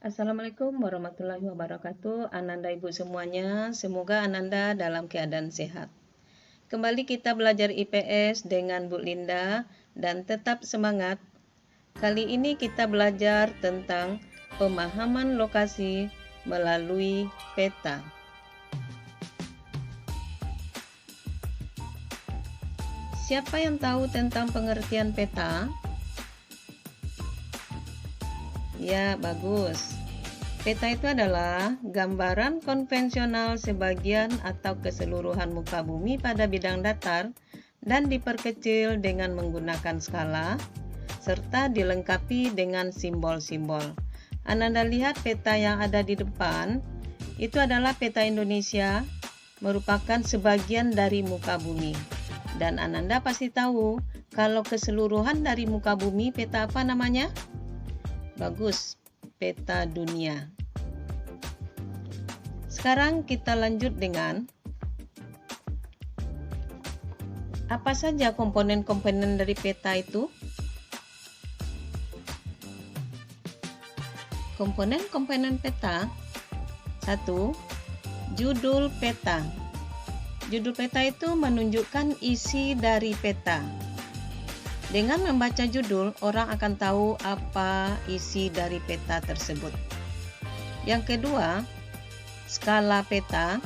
Assalamualaikum warahmatullahi wabarakatuh. Ananda Ibu semuanya, semoga Ananda dalam keadaan sehat. Kembali kita belajar IPS dengan Bu Linda dan tetap semangat. Kali ini kita belajar tentang pemahaman lokasi melalui peta. Siapa yang tahu tentang pengertian peta? Ya, bagus. Peta itu adalah gambaran konvensional sebagian atau keseluruhan muka bumi pada bidang datar dan diperkecil dengan menggunakan skala serta dilengkapi dengan simbol-simbol. Ananda lihat peta yang ada di depan, itu adalah peta Indonesia, merupakan sebagian dari muka bumi. Dan Ananda pasti tahu kalau keseluruhan dari muka bumi peta apa namanya? Bagus, peta dunia. Sekarang kita lanjut dengan apa saja komponen-komponen dari peta itu? Komponen-komponen peta. 1. Judul peta. Judul peta itu menunjukkan isi dari peta. Dengan membaca judul, orang akan tahu apa isi dari peta tersebut. Yang kedua, skala peta.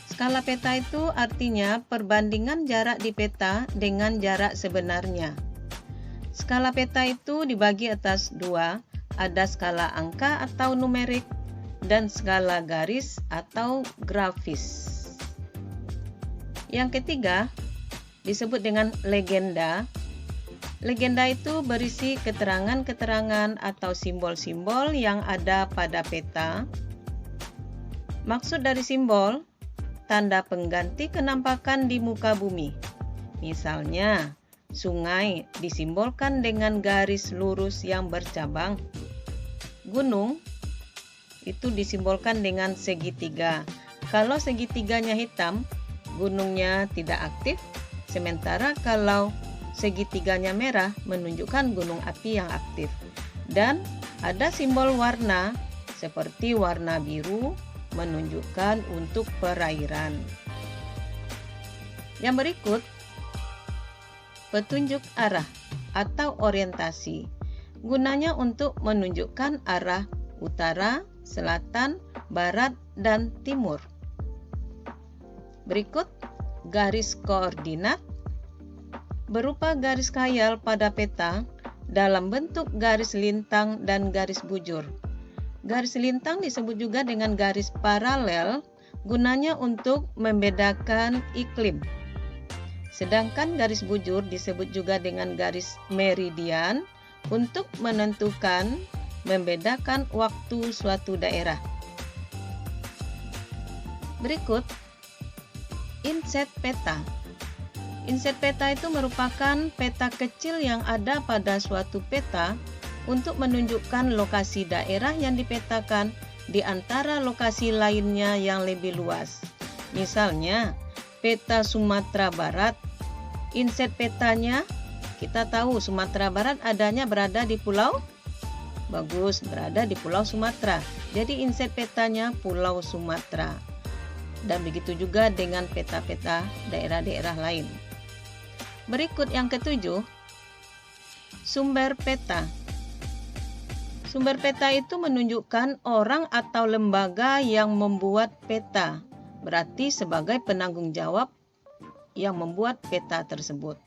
Skala peta itu artinya perbandingan jarak di peta dengan jarak sebenarnya. Skala peta itu dibagi atas dua, ada skala angka atau numerik dan skala garis atau grafis. Yang ketiga, disebut dengan legenda. Legenda itu berisi keterangan-keterangan atau simbol-simbol yang ada pada peta. Maksud dari simbol, tanda pengganti kenampakan di muka bumi. Misalnya, sungai disimbolkan dengan garis lurus yang bercabang. Gunung itu disimbolkan dengan segitiga. Kalau segitiganya hitam, gunungnya tidak aktif. Sementara kalau segitiganya merah menunjukkan gunung api yang aktif. Dan ada simbol warna seperti warna biru menunjukkan untuk perairan. Yang berikut, petunjuk arah atau orientasi. Gunanya untuk menunjukkan arah utara, selatan, barat, dan timur. Berikut, garis koordinat berupa garis khayal pada peta dalam bentuk garis lintang dan garis bujur. Garis lintang disebut juga dengan garis paralel, gunanya untuk membedakan iklim. Sedangkan garis bujur disebut juga dengan garis meridian untuk menentukan, membedakan waktu suatu daerah. Berikut, inset peta. Inset peta itu merupakan peta kecil yang ada pada suatu peta untuk menunjukkan lokasi daerah yang dipetakan di antara lokasi lainnya yang lebih luas. Misalnya, peta Sumatera Barat. Inset petanya, kita tahu Sumatera Barat adanya berada di pulau? Bagus, berada di Pulau Sumatera. Jadi inset petanya Pulau Sumatera. Dan begitu juga dengan peta-peta daerah-daerah lain. Berikut yang ketujuh, sumber peta. Sumber peta itu menunjukkan orang atau lembaga yang membuat peta, berarti sebagai penanggung jawab yang membuat peta tersebut.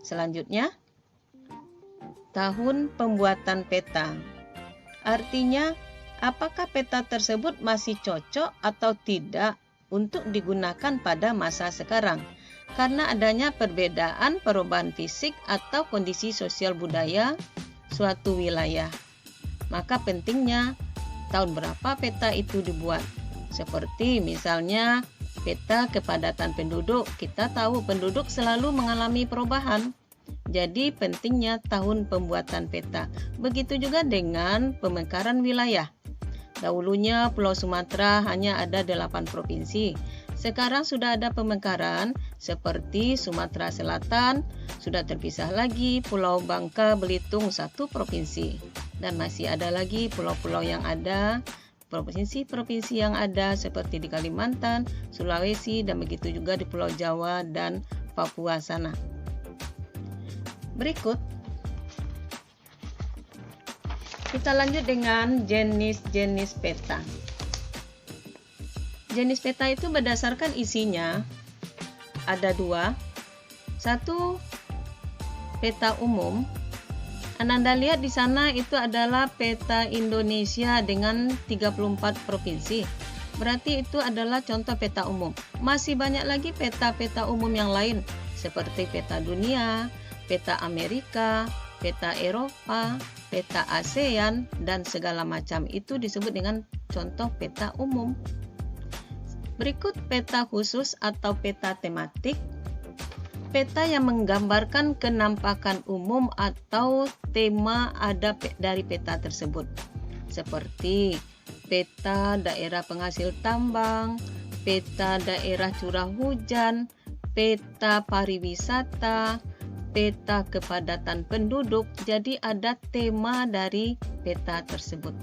Selanjutnya, tahun pembuatan peta. Artinya, apakah peta tersebut masih cocok atau tidak untuk digunakan pada masa sekarang? Karena adanya perbedaan perubahan fisik atau kondisi sosial budaya suatu wilayah. Maka pentingnya tahun berapa peta itu dibuat. Seperti misalnya peta kepadatan penduduk. Kita tahu penduduk selalu mengalami perubahan. Jadi pentingnya tahun pembuatan peta. Begitu juga dengan pemekaran wilayah. Dahulunya Pulau Sumatera hanya ada 8 provinsi. Sekarang sudah ada pemekaran seperti Sumatera Selatan, sudah terpisah lagi Pulau Bangka Belitung satu provinsi. Dan masih ada lagi pulau-pulau yang ada, provinsi-provinsi yang ada seperti di Kalimantan, Sulawesi, dan begitu juga di Pulau Jawa dan Papua sana. Berikut, kita lanjut dengan jenis-jenis peta. Jenis peta itu berdasarkan isinya ada dua. Satu, peta umum. Anda lihat di sana itu adalah peta Indonesia dengan 34 provinsi. Berarti itu adalah contoh peta umum. Masih banyak lagi peta-peta umum yang lain seperti peta dunia, peta Amerika, peta Eropa, peta ASEAN, dan segala macam. Itu disebut dengan contoh peta umum. Berikut peta khusus atau peta tematik. Peta yang menggambarkan kenampakan umum atau tema ada dari peta tersebut. Seperti peta daerah penghasil tambang, peta daerah curah hujan, peta pariwisata, peta kepadatan penduduk. Jadi ada tema dari peta tersebut.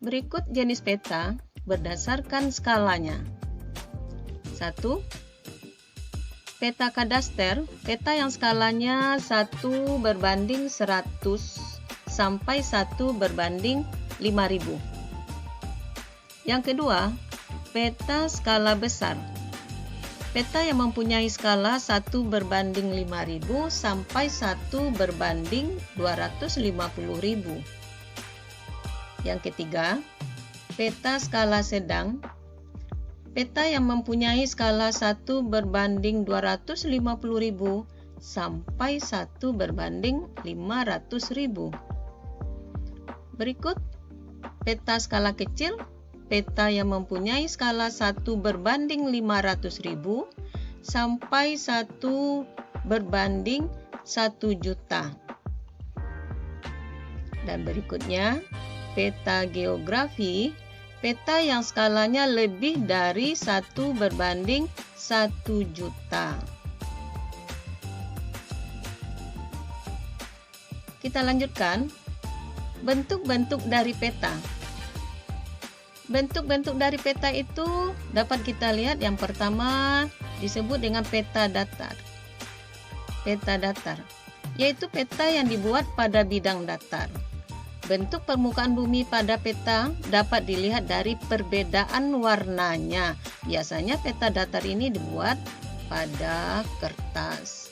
Berikut jenis peta berdasarkan skalanya. 1. Peta kadaster, peta yang skalanya 1 berbanding 100 sampai 1 berbanding 5000. Yang kedua, peta skala besar. Peta yang mempunyai skala 1 berbanding 5000 sampai 1 berbanding 250.000. Yang ketiga, peta skala sedang. Peta yang mempunyai skala 1 berbanding 250.000 sampai 1 berbanding 500.000. Berikut, peta skala kecil. Peta yang mempunyai skala 1 berbanding 500.000 sampai 1 berbanding 1 juta. Dan berikutnya, peta geografi. Peta yang skalanya lebih dari 1 berbanding 1 juta. Kita lanjutkan. Bentuk-bentuk dari peta. Bentuk-bentuk dari peta itu dapat kita lihat. Yang pertama disebut dengan peta datar. Peta datar, yaitu peta yang dibuat pada bidang datar. Bentuk permukaan bumi pada peta dapat dilihat dari perbedaan warnanya. Biasanya peta datar ini dibuat pada kertas.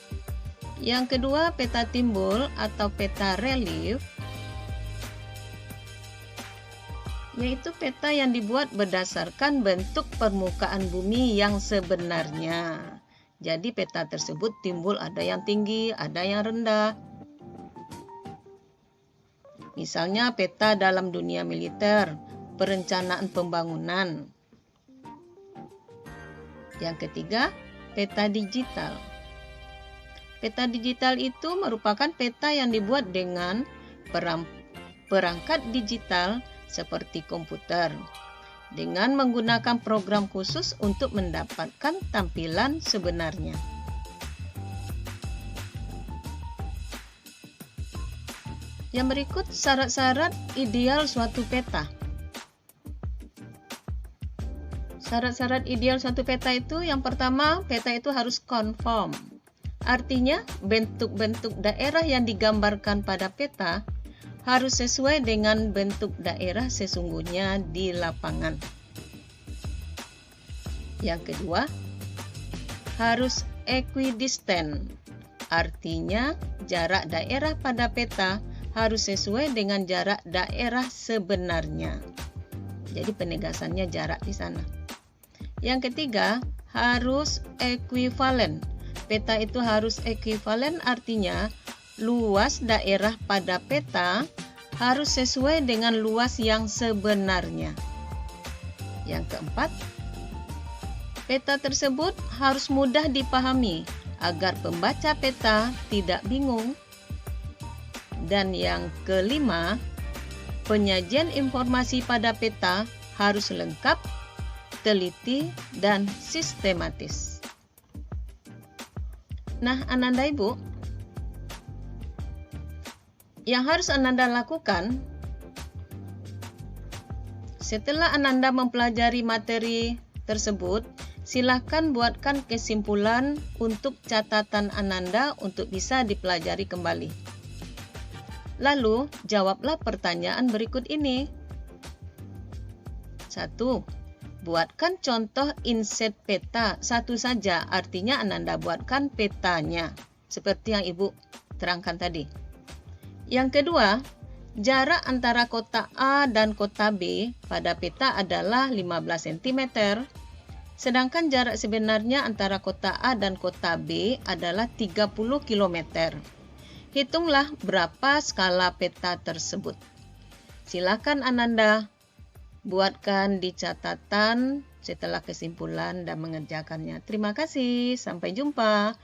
Yang kedua, peta timbul atau peta relief, yaitu peta yang dibuat berdasarkan bentuk permukaan bumi yang sebenarnya. Jadi peta tersebut timbul ada yang tinggi, ada yang rendah. Misalnya peta dalam dunia militer, perencanaan pembangunan. Yang ketiga, peta digital. Peta digital itu merupakan peta yang dibuat dengan perangkat digital seperti komputer, dengan menggunakan program khusus untuk mendapatkan tampilan sebenarnya. Yang berikut, syarat-syarat ideal suatu peta. Syarat-syarat ideal suatu peta itu, yang pertama, peta itu harus konform. Artinya, bentuk-bentuk daerah yang digambarkan pada peta harus sesuai dengan bentuk daerah sesungguhnya di lapangan. Yang kedua, harus equidistant. Artinya, jarak daerah pada peta harus sesuai dengan jarak daerah sebenarnya. Jadi penegasannya jarak di sana. Yang ketiga, harus ekuivalen. Peta itu harus ekuivalen, artinya luas daerah pada peta harus sesuai dengan luas yang sebenarnya. Yang keempat, peta tersebut harus mudah dipahami agar pembaca peta tidak bingung. Dan yang kelima, penyajian informasi pada peta harus lengkap, teliti, dan sistematis. Nah, Ananda Ibu, yang harus Ananda lakukan setelah Ananda mempelajari materi tersebut, silakan buatkan kesimpulan untuk catatan Ananda untuk bisa dipelajari kembali. Lalu, jawablah pertanyaan berikut ini. 1. Buatkan contoh inset peta satu saja, artinya Ananda buatkan petanya, seperti yang Ibu terangkan tadi. Yang kedua, jarak antara kota A dan kota B pada peta adalah 15 cm, sedangkan jarak sebenarnya antara kota A dan kota B adalah 30 km. Hitunglah berapa skala peta tersebut. Silakan Ananda buatkan di catatan setelah kesimpulan dan mengerjakannya. Terima kasih, sampai jumpa.